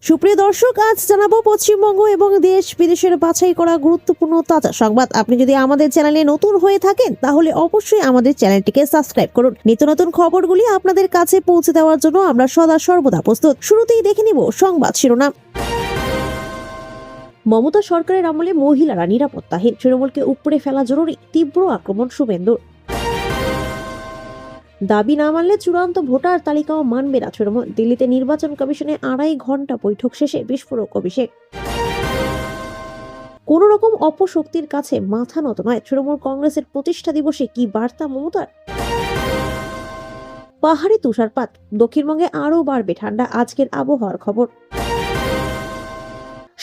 সুপ্রিয় দর্শক, আজ জানাবো পশ্চিমবঙ্গ এবং দেশ বিদেশের বাছাই করা গুরুত্বপূর্ণ তাজা সংবাদ। আপনি যদি আমাদের চ্যানেলে নতুন হয়ে থাকেন তাহলে অবশ্যই আমাদের চ্যানেলটিকে সাবস্ক্রাইব করুন। নিত্য নতুন খবরগুলি আপনাদের কাছে পৌঁছে দেওয়ার জন্য আমরা সদা সর্বদা প্রস্তুত। শুরুতেই দেখে নিব সংবাদ শিরোনাম। মমতা সরকারের আমলে মহিলারা নিরাপত্তাহীন, তৃণমূলকে উপড়ে ফেলা জরুরি, তীব্র আক্রমণ শুভেন্দুর। দাবি না মানলে চূড়ান্ত ভোটার তালিকাও মানবে না তৃণমূল। দিল্লিতে নির্বাচন কমিশনে 2.5 ঘন্টা বৈঠক শেষে বিস্ফোরক অভিষেক। কোন রকম অপশক্তির কাছে মাথা নত নয়, তৃণমূল কংগ্রেসের প্রতিষ্ঠা দিবসে কি বার্তা মমতার। পাহাড়ে তুষারপাত, দক্ষিণবঙ্গে আরও বাড়বে ঠান্ডা, আজকের আবহাওয়ার খবর।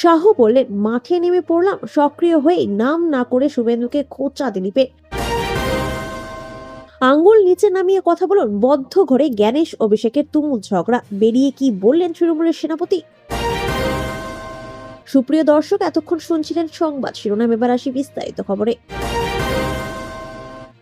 শাহ বললেন, মাঠে নেমে পড়লাম, সক্রিয় হয়ে নাম না করে শুভেন্দুকে খোঁচা দিলীপে। আঙ্গুল নিচে নামিয়ে কথা বলুন, বদ্ধ ঘরে জ্ঞানেশ অভিষেকের তুমুল ঝগড়া, বেরিয়ে কি বললেন তৃণমূলের সেনাপতি। সুপ্রিয় দর্শক, এতক্ষণ শুনছিলেন সংবাদ শিরোনাম, এবার আসি বিস্তারিত খবরে।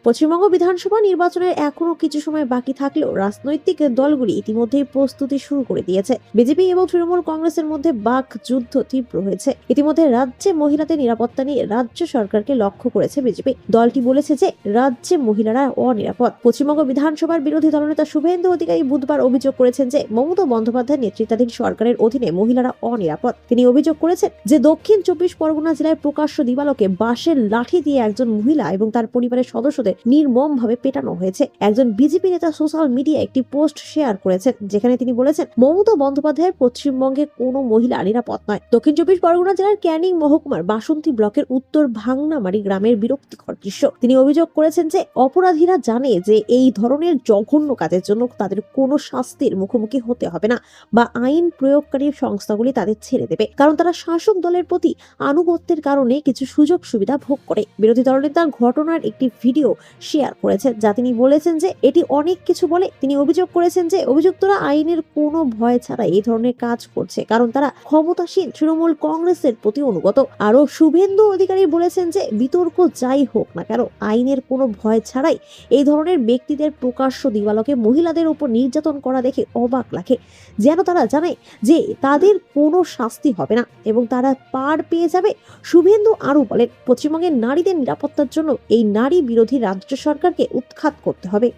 পশ্চিমবঙ্গ বিধানসভা নির্বাচনের এখনো কিছু সময় বাকি থাকলেও রাজনৈতিক দলগুলি ইতিমধ্যেই প্রস্তুতি শুরু করে দিয়েছে। বিজেপি এবং তৃণমূল কংগ্রেসের মধ্যে বাক যুদ্ধ তীব্র হয়েছে। ইতিমধ্যে রাজ্যে মহিলাদের নিরাপত্তা নিয়ে রাজ্য সরকারকে লক্ষ্য করেছে বিজেপি। দলটি বলেছে যে রাজ্যে মহিলারা অনিরাপদ। পশ্চিমবঙ্গ বিধানসভার বিরোধী দলনেতা শুভেন্দু অধিকারী বুধবার অভিযোগ করেছেন যে মমতা বন্দ্যোপাধ্যায়ের নেতৃত্বাধীন সরকারের অধীনে মহিলারা অনিরাপদ। তিনি অভিযোগ করেছেন যে দক্ষিণ 24 পরগনা জেলায় প্রকাশ্য দিবালোকে বাঁশের লাঠি দিয়ে একজন মহিলা এবং তার পরিবারের সদস্যদের নির্মমভাবে পেটানো হয়েছে। একজন বিজেপি নেতা সোশ্যাল মিডিয়ায় একটি পোস্ট শেয়ার করেছেন যেখানে তিনি বলেছেন, মমতা বন্দ্যোপাধ্যায়ের পশ্চিমবঙ্গে কোনো মহিলা নিরাপদ নয়। দক্ষিণ 24 পরগনা জেলার ক্যানিং মহকুমার বাসন্তী ব্লকের উত্তর ভাংনামারি গ্রামের বিরক্তিকর দৃশ্য। তিনি অভিযোগ করেছেন যে অপরাধীরা জানে যে এই ধরনের জঘন্য কাজের জন্য তাদের কোনো শাস্তির মুখোমুখি হতে হবে না বা আইন প্রয়োগকারী সংস্থাগুলি তাদের ছেড়ে দেবে, কারণ তারা শাসক দলের প্রতি আনুগত্যের কারণে কিছু সুযোগ সুবিধা ভোগ করে। বিরোধী দলনেতা ঘটনার একটি ভিডিও শেয়ার করেছেন যা তিনি বলেছেন যে এটি অনেক কিছু বলে। তিনি অভিযোগ করেছেন যে অভিযুক্তরা আইনের কোনো ভয় ছাড়া এই ধরনের কাজ করছে, কারণ তারা ক্ষমতাসীন তৃণমূল কংগ্রেসের প্রতি অনুগত। আরও শুভেন্দু অধিকারী বলেছেন যে বিতর্ক যাই হোক না কেন, আইনের কোনো ভয় ছাড়াই এই ধরনের ব্যক্তিদের প্রকাশ্য দিবালোকে মহিলাদের উপর নির্যাতন করা দেখে অবাক লাগে, যেন তারা জানে যে তাদের কোনো শাস্তি হবে না এবং তারা পার পেয়ে যাবে। শুভেন্দু আরও বলেন, পশ্চিমবঙ্গের নারীদের নিরাপত্তার জন্য এই নারী বিরোধী রাজ্য সরকারকে উৎখাত করতে হবে।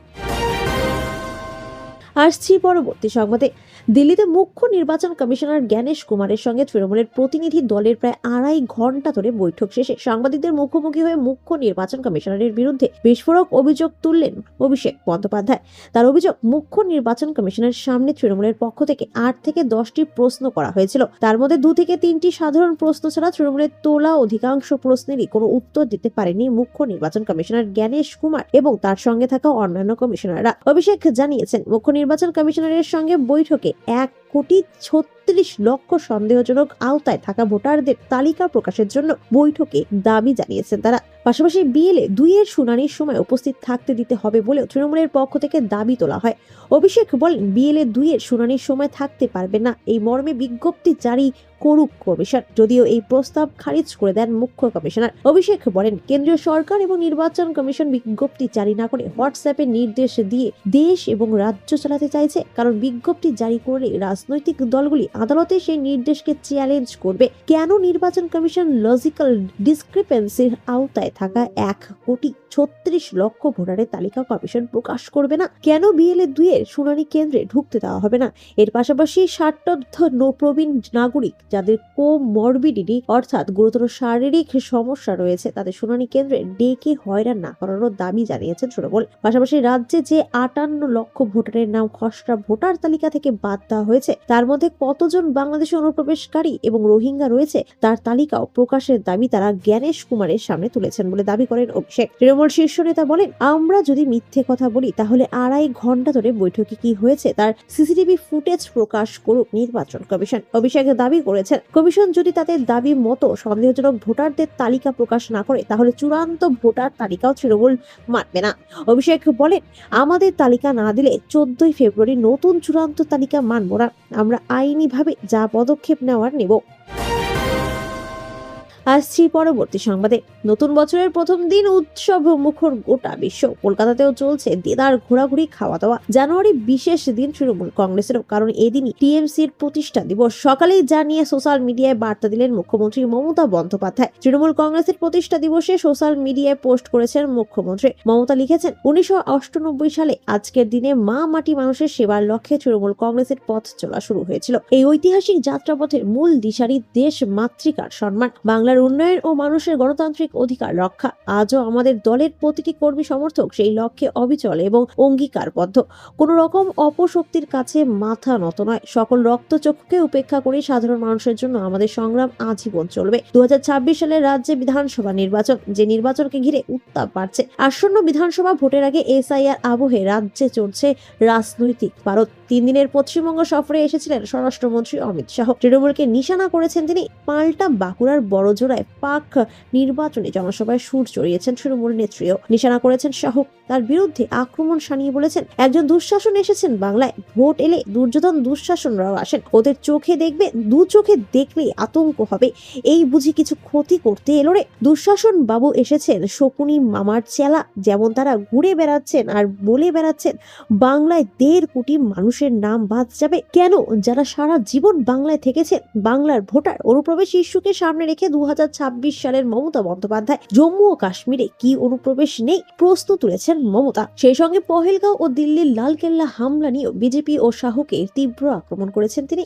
আসছি পরবর্তী সংবাদে। দিল্লিতে মুখ্য নির্বাচন কমিশনার জ্ঞানেশ কুমারের সঙ্গে তৃণমূলের প্রতিনিধি দলের প্রায় 2.5 ঘন্টা ধরে বৈঠক শেষে সাংবাদিকদের মুখোমুখি হয়ে মুখ্য নির্বাচন কমিশনারের বিরুদ্ধে বিস্ফোরক অভিযোগ তুললেন অভিষেক বন্দ্যোপাধ্যায়। তার অভিযোগ, মুখ্য নির্বাচন কমিশনের সামনে তৃণমূলের পক্ষ থেকে 8 থেকে 10টি প্রশ্ন করা হয়েছিল। তার মধ্যে 2 থেকে 3টি সাধারণ প্রশ্ন ছাড়া তৃণমূলের তোলা অধিকাংশ প্রশ্নেরই কোনো উত্তর দিতে পারেনি মুখ্য নির্বাচন কমিশনার জ্ঞানেশ কুমার এবং তার সঙ্গে থাকা অন্যান্য কমিশনাররা। অভিষেক জানিয়েছেন, মুখ্য নির্বাচন কমিশনারের সঙ্গে বৈঠকে 1,36,00,000 সন্দেহজনক আওতায় থাকা ভোটারদের তালিকা প্রকাশের জন্য বৈঠকে দাবি জানিয়েছেন তারা। পাশাপাশি BLA 2 এর শুনানির সময় উপস্থিত থাকতে দিতে হবে বলেও তৃণমূলের পক্ষ থেকে দাবি তোলা হয়। অভিষেক বলেন, BLA 2 এর শুনানির সময় থাকতে পারবে না, এই মর্মে বিজ্ঞপ্তি জারি করুক কমিশন, যদিও এই প্রস্তাব খারিজ করে দেন মুখ্য কমিশনার। অভিষেক বলেন, কেন্দ্রীয় সরকার এবং নির্বাচন কমিশন বিজ্ঞপ্তি জারি না করে হোয়াটসঅ্যাপে নির্দেশ দিয়ে দেশ এবং রাজ্য চালাতে চাইছে, কারণ বিজ্ঞপ্তি জারি করলে রাজনৈতিক দলগুলি আদালতে সেই নির্দেশকে চ্যালেঞ্জ করবে। কেন নির্বাচন কমিশন লজিক্যাল ডিসক্রিপেন্সির আওতায় থাকা 1,36,00,000 ভোটারের তালিকা কমিশন প্রকাশ করবে না? কেন BLA 2 এর শুনানি কেন্দ্রে ঢুকতে দেওয়া হবে না? এর পাশাপাশি 60 প্রবীণ নাগরিক যাদের কোমরবিডিটি অর্থাৎ গুরুতর শারীরিক সমস্যা রয়েছে তাদের শুনানি কেন্দ্রে ডেকে হয়রান না করানোর দাবি জানিয়েছেন তৃণমূল। পাশাপাশি রাজ্যে যে 58 লক্ষ ভোটারের নাম খসড়া ভোটার তালিকা থেকে বাদ দেওয়া হয়েছে তার মধ্যে কতজন বাংলাদেশে অনুপ্রবেশকারী এবং রোহিঙ্গা রয়েছে তার তালিকাও প্রকাশের দাবি তারা জ্ঞানেশ কুমারের সামনে তুলেছেন বলে দাবি করেন অভিষেক। তৃণমূল শীর্ষ নেতা বলেন, আমরা যদি মিথ্যে কথা বলি তাহলে 2.5 ঘন্টা ধরে বৈঠকে কি হয়েছে তার CCTV ফুটেজ প্রকাশ করুক নির্বাচন কমিশন। অভিষেক দাবি করেছেন, কমিশন যদি তাদের দাবি মতো সন্দেহজনক ভোটারদের তালিকা প্রকাশ না করে তাহলে চূড়ান্ত ভোটার তালিকাও তৃণমূল মানবে না। অভিষেক বলেন, আমাদের তালিকা না দিলে 14 ফেব্রুয়ারি নতুন চূড়ান্ত তালিকা মানব না, আমরা আইনিভাবে যা পদক্ষেপ নেওয়ার নেব। আসছি পরবর্তী সংবাদে। নতুন বছরের প্রথম দিন উৎসব মুখর গোটা বিশ্ব। কলকাতাতেও চলছে দেদার ঘোরাঘুরি, খাওয়া দাওয়া। জানুয়ারি বিশেষ দিন তৃণমূল কংগ্রেসেরও, কারণ এদিনই টিএমসির প্রতিষ্ঠা দিবস। সকালেই যা নিয়ে সোশ্যাল মিডিয়ায় বার্তা দিলেন মুখ্যমন্ত্রী মমতা বন্দ্যোপাধ্যায়। তৃণমূল কংগ্রেসের প্রতিষ্ঠা দিবসে সোশ্যাল মিডিয়ায় পোস্ট করেছেন মুখ্যমন্ত্রী মমতা। লিখেছেন, 1998 সালে আজকের দিনে মা মাটি মানুষের সেবার লক্ষ্যে তৃণমূল কংগ্রেসের পথ চলা শুরু হয়েছিল। এই ঐতিহাসিক যাত্রাপথের মূল দিশারি দেশ মাতৃকার সম্মান, বাংলার উন্নয়ন ও মানুষের গণতান্ত্রিক অধিকার রক্ষা। আজও আমাদের দলের প্রতিটি কর্মী সমর্থক সেই লক্ষ্যে অবিচল এবং অঙ্গীকারবদ্ধ। কোন রকম অপশক্তির কাছে মাথা নত নয়। সকল রক্তচক্ষুকে উপেক্ষা করে সাধারণ মানুষের জন্য আমাদের সংগ্রাম আজীবন চলবে। 2026 সালের রাজ্যে বিধানসভা নির্বাচন, যে নির্বাচনকে ঘিরে উত্তাপ বাড়ছে। আসন্ন বিধানসভা ভোটের আগে এসআইআর আবহে রাজ্যে চলছে রাজনৈতিক পারদ। 3 দিনের পশ্চিমবঙ্গ সফরে এসেছিলেন স্বরাষ্ট্রমন্ত্রী অমিত শাহ। তৃণমূলকে নিশানা করেছেন তিনি। পাল্টা বাঁকুড়ার বড়জোড়ায় পাক নির্বাচনী জনসভায় সুর চড়িয়েছেন তৃণমূল নেত্রীও। নিশানা করেছেন শাহ। তার বিরুদ্ধে আক্রমণ শানিয়ে বলেছেন, একজন দুঃশাসন এসেছেন বাংলায়। ভোট এলে দুর্যোধন দুঃশাসনরাও আসেন। ওদের চোখে দেখবে, দু চোখে দেখলেই আতঙ্ক হবে। এই বুঝি কিছু ক্ষতি করতে এলো রে? দুঃশাসন বাবু এসেছেন শকুনি মামার চেলা। যেমন তারা ঘুরে বেড়াচ্ছেন আর বলে বেড়াচ্ছেন বাংলায় 1.5 কোটি মানুষের নাম বাদ যাবে। কেন? যারা সারা জীবন বাংলায় থেকেছেন, বাংলার ভোটার। অনুপ্রবেশ ইস্যুকে সামনে রেখে 2026 সালের মমতা বন্দ্যোপাধ্যায় জম্মু ও কাশ্মীরে কি অনুপ্রবেশ নেই প্রশ্ন তুলেছেন মমতা। সেই সঙ্গে পহেলগাঁও ও দিল্লির লালকেল্লা হামলা নিয়েও বিজেপি ও শাহকে তীব্র আক্রমণ করেছেন তিনি।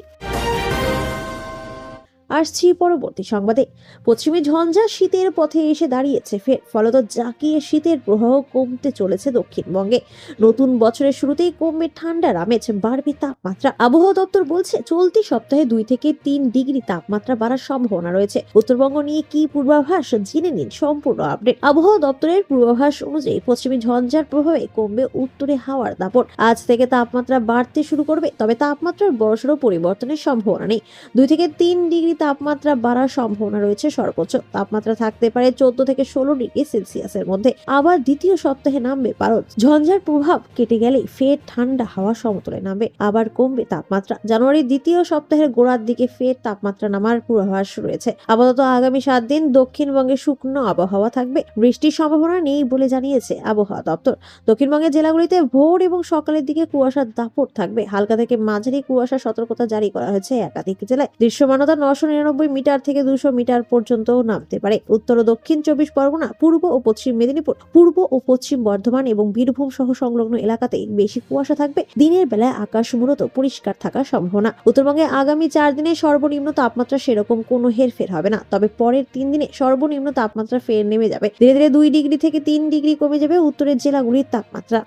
আসছি পরবর্তী সংবাদে। পশ্চিমী ঝঞ্ঝা শীতের পথে এসে দাঁড়িয়েছে ফের। ফলত জাঁকিয়ে শীতের প্রবাহ কমতে চলেছে দক্ষিণবঙ্গে। নতুন বছরের শুরুতেই কমবে ঠান্ডার আমেজ, বাড়বে তাপমাত্রা। আবহাওয়া দপ্তর বলছে চলতি সপ্তাহে 2 থেকে 3 ডিগ্রি তাপমাত্রা বাড়ার সম্ভাবনা রয়েছে। উত্তরবঙ্গ নিয়ে কি পূর্বাভাস, জেনে নিন সম্পূর্ণ আপডেট। আবহাওয়া দপ্তরের পূর্বাভাস অনুযায়ী পশ্চিমী ঝঞ্ঝার প্রভাবে কমবে উত্তরে হাওয়ার দাপট। আজ থেকে তাপমাত্রা বাড়তে শুরু করবে, তবে তাপমাত্রার বড়সড় পরিবর্তনের সম্ভাবনা নেই। 2 থেকে 3 ডিগ্রি তাপমাত্রা বাড়ার সম্ভাবনা রয়েছে। সর্বোচ্চ তাপমাত্রা থাকতে পারে 14 থেকে 16 ডিগ্রি সেলসিয়াসের মধ্যে। আবার দ্বিতীয় সপ্তাহে নামবে পারদ। ঝঞ্ঝার প্রভাব কেটে গেলেই ফের ঠান্ডা হাওয়া সমতলে নামবে, আবার কমবে তাপমাত্রা। জানুয়ারির দ্বিতীয় সপ্তাহের গোড়ার দিকে ফের তাপমাত্রা নামার পূর্বাভাস রয়েছে। আপাতত আগামী 7 দিন দক্ষিণবঙ্গে শুকনো আবহাওয়া থাকবে। বৃষ্টির সম্ভাবনা নেই বলে জানিয়েছে আবহাওয়া দপ্তর। দক্ষিণবঙ্গের জেলাগুলিতে ভোর এবং সকালের দিকে কুয়াশার দাপট থাকবে। হালকা থেকে মাঝারি কুয়াশা সতর্কতা জারি করা হয়েছে একাধিক জেলায়। দৃশ্যমানতা 999 মিটার থেকে 200 মিটার পর্যন্ত নামতে পারে। উত্তর ও দক্ষিণ 24 পরগনা, পূর্ব ও পশ্চিম মেদিনীপুর, পূর্ব ও পশ্চিম বর্ধমান এবং বীরভূম সহ সংলগ্ন এলাকাতে বেশি কুয়াশা থাকবে। দিনের বেলায় আকাশ মূলত পরিষ্কার থাকার সম্ভাবনা। উত্তরবঙ্গে আগামী 4 দিনে সর্বনিম্ন তাপমাত্রা সেরকম কোনো হেরফের হবে না, তবে পরের 3 দিনে সর্বনিম্ন তাপমাত্রা ফের নেমে যাবে। ধীরে ধীরে 2 ডিগ্রি থেকে 3 ডিগ্রি কমে যাবে উত্তরের জেলাগুলির তাপমাত্রা।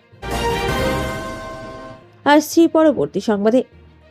আসছি পরবর্তী সংবাদে।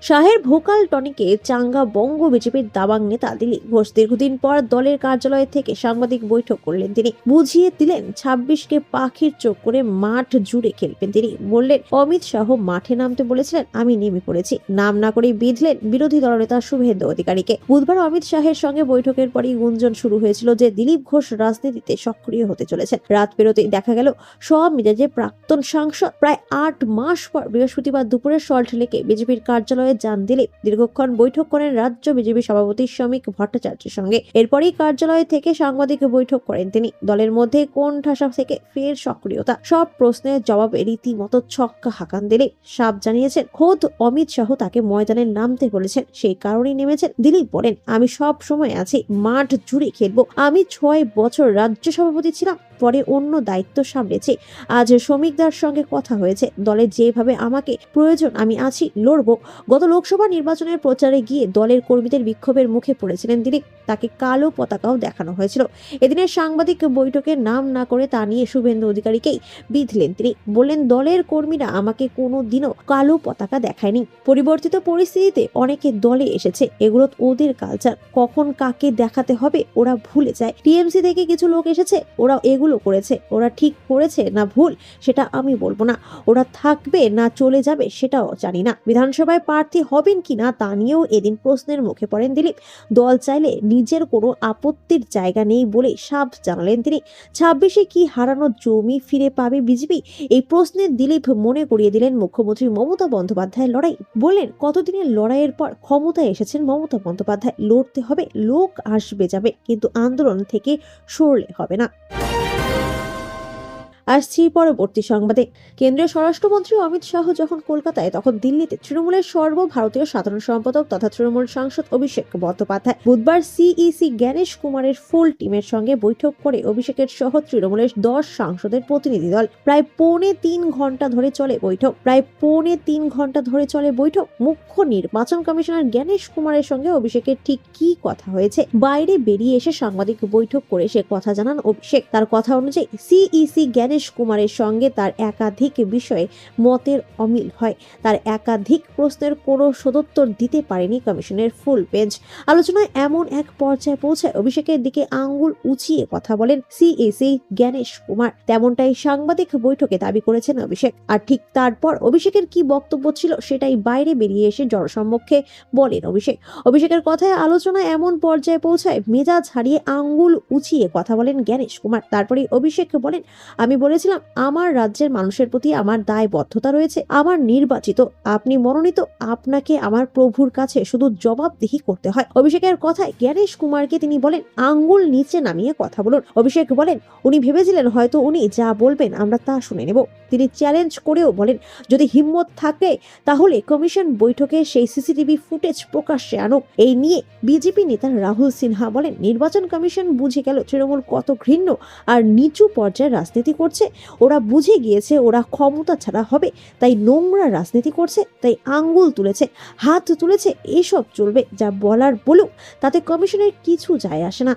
শাহের ভোকাল টনিকে চাঙ্গা বঙ্গ বিজেপির দাবাং নেতা দিলীপ ঘোষ। দীর্ঘদিন পর দলের কার্যালয় থেকে সাংবাদিক বৈঠক করলেন তিনি। বুঝিয়ে দিলেন 26কে পাখির চোখ করে মাঠ জুড়ে খেলবেন তিনি। বললেন, অমিত শাহ মাঠে নামতে বলেছিলেন, আমি নেমে পড়েছি। নাম না করে বিঁধলেন বিরোধী দলনেতা শুভেন্দু অধিকারীকে। বুধবার অমিত শাহের সঙ্গে বৈঠকের পরই গুঞ্জন শুরু হয়েছিল যে দিলীপ ঘোষ রাজনীতিতে সক্রিয় হতে চলেছেন। রাত পেরোতেই দেখা গেল সব মিজাজে প্রাক্তন সাংসদ। প্রায় 8 মাস পর বৃহস্পতিবার দুপুরে সল্টলেকে বিজেপির কার্যালয়ে যান দিলীপ। দীর্ঘক্ষণ বৈঠক করেন রাজ্য বিজেপি সভাপতি শ্রমিক ভট্টাচার্যের সঙ্গে। এরপরই কার্যালয় থেকে সাংবাদিক বৈঠক করেন তিনি। দলের মধ্যে কোন ঠাসা থেকে ফের সক্রিয়তা। সব প্রশ্নের জবাবে রীতিমতো ছক্কা হাঁকান দিলীপ। সাপ জানিয়েছেন খোদ অমিত শাহ তাকে ময়দানে নামতে বলেছেন, সেই কারণেই নেমেছেন। দিলীপ বলেন, আমি সব সময় আছি, মাঠ জুড়ে খেলবো। আমি 6 বছর রাজ্য সভাপতি ছিলাম, পরে অন্য দায়িত্ব সামলেছি। আজ শ্রমিকদের সঙ্গে কথা হয়েছে। দলের যেভাবে আমাকে প্রয়োজন আমি আছি, লড়বো। গত লোকসভা নির্বাচনের প্রচারে গিয়ে দলের কর্মীদের বিক্ষোভের মুখে পড়েছিলেন দিলীপ। তাকে কালো পতাকাও দেখানো হয়েছিল। এদিনের সাংবাদিক বৈঠকে নাম না করে তা নিয়ে শুভেন্দু অধিকারীকেই বিঁধলেন তিনি। বললেন, দলের কর্মীরা আমাকে কোনো দিনও কালো পতাকা দেখায়নি। পরিবর্তিত পরিস্থিতিতে অনেকে দলে এসেছে, এগুলো ওদের কালচার। কখন কাকে দেখাতে হবে ওরা ভুলে যায়। টিএমসি থেকে কিছু লোক এসেছে, ওরা এগুলো যেগুলো করেছে ওরা ঠিক করেছে না ভুল সেটা আমি বলবো না, ওরা থাকবে না চলে যাবে সেটাও জানি না, বিধানসভায় প্রার্থী হবেন কিনা তা নিয়েও এদিন প্রশ্নের মুখে পড়েন দিলীপ। দল চাইলে নিজের কোনো আপত্তির জায়গা নেই বলে সাফ জানালেন তিনি। 26-এ কি হারানো জমি ফিরে পাবে বিজেপি? এই প্রশ্নে দিলীপ মনে করিয়ে দিলেন মুখ্যমন্ত্রী মমতা বন্দ্যোপাধ্যায়ের লড়াই। বললেন, কতদিনের লড়াইয়ের পর ক্ষমতায় এসেছেন মমতা বন্দ্যোপাধ্যায়, লড়তে হবে, লোক আসবে যাবে, কিন্তু আন্দোলন থেকে সরলে হবে না। আসছি পরবর্তী সংবাদে। কেন্দ্রীয় স্বরাষ্ট্রমন্ত্রী অমিত শাহ যখন কলকাতায়, তখন দিল্লিতে তৃণমূলের সর্বভারতীয় সাধারণ সম্পাদক তথা তৃণমূল সাংসদ অভিষেক বন্দ্যোপাধ্যায় বুধবার সিইসি জ্ঞানেশ কুমারের ফুল টিমের সঙ্গে বৈঠক করে অভিষেকের সহ তৃণমূলের 10 সাংসদের প্রতিনিধি দল। প্রায় 3.25 ঘন্টা ধরে চলে বৈঠক। মুখ্য নির্বাচন কমিশনার জ্ঞানেশ কুমারের সঙ্গে অভিষেকের ঠিক কি কথা হয়েছে, বাইরে বেরিয়ে এসে সাংবাদিক বৈঠক করে সে কথা জানান অভিষেক। তার কথা অনুযায়ী সিইসি জ্ঞানেশ কুমারের সঙ্গে তার একাধিক বিষয়ে মতের অমিল হয়। তার একাধিক প্রশ্নের কোনো সদুত্তর দিতে পারেনি কমিশনের ফুল বেঞ্চ। আলোচনায় এমন এক পর্যায়ে পৌঁছায় অভিষেকের দিকে আঙ্গুল উঁচিয়ে কথা বলেন সিইসি জ্ঞানেশ কুমার। তেমনটাই সাংবাদিক বৈঠকে দাবি করেছেন অভিষেক। আর ঠিক তারপর অভিষেকের কি বক্তব্য ছিল সেটাই বাইরে বেরিয়ে এসে জনসম্মুখে বলেন অভিষেক। অভিষেকের কথায় আলোচনা এমন পর্যায়ে পৌঁছায় মেজাজ হারিয়ে আঙ্গুল উঁচিয়ে কথা বলেন জ্ঞানেশ কুমার। তারপরে অভিষেক বলেন, আমি বলেছিলাম আমার রাজ্যের মানুষের প্রতি আমার দায়বদ্ধতা রয়েছে, আমার নির্বাচিত, আপনি মনোনীত, আপনাকে আমার প্রভুর কাছে শুধু জবাবদিহি করতে হয়। অভিষেকের কথায় জ্ঞানেশ কুমারকে তিনি বলেন, আঙ্গুল নিচে নামিয়ে কথা বলুন। অভিষেক বলেন, উনি ভেবেছিলেন হয়তো উনি যা বলবেন আমরা তা শুনে নেব। তিনি চ্যালেঞ্জ করেও বলেন, যদি হিম্মত থাকে তাহলে কমিশন বৈঠকে সেই সিসিটিভি ফুটেজ প্রকাশ্যে আনুক। এই নিয়ে বিজেপি নেতা রাহুল সিনহা বলেন, নির্বাচন কমিশন বুঝে গেল তৃণমূল কত ঘৃণ্য আর নিচু পর্যায়ের রাজনীতি করছে। ওরা বুঝে গিয়েছে ওরা ক্ষমতা ছাড়া হবে, তাই নোংরা রাজনীতি করছে, তাই আঙ্গুল তুলেছে, হাত তুলেছে। এসব চলবে, যা বলার বলুক, তাতে কমিশনের কিছু যায় আসে না।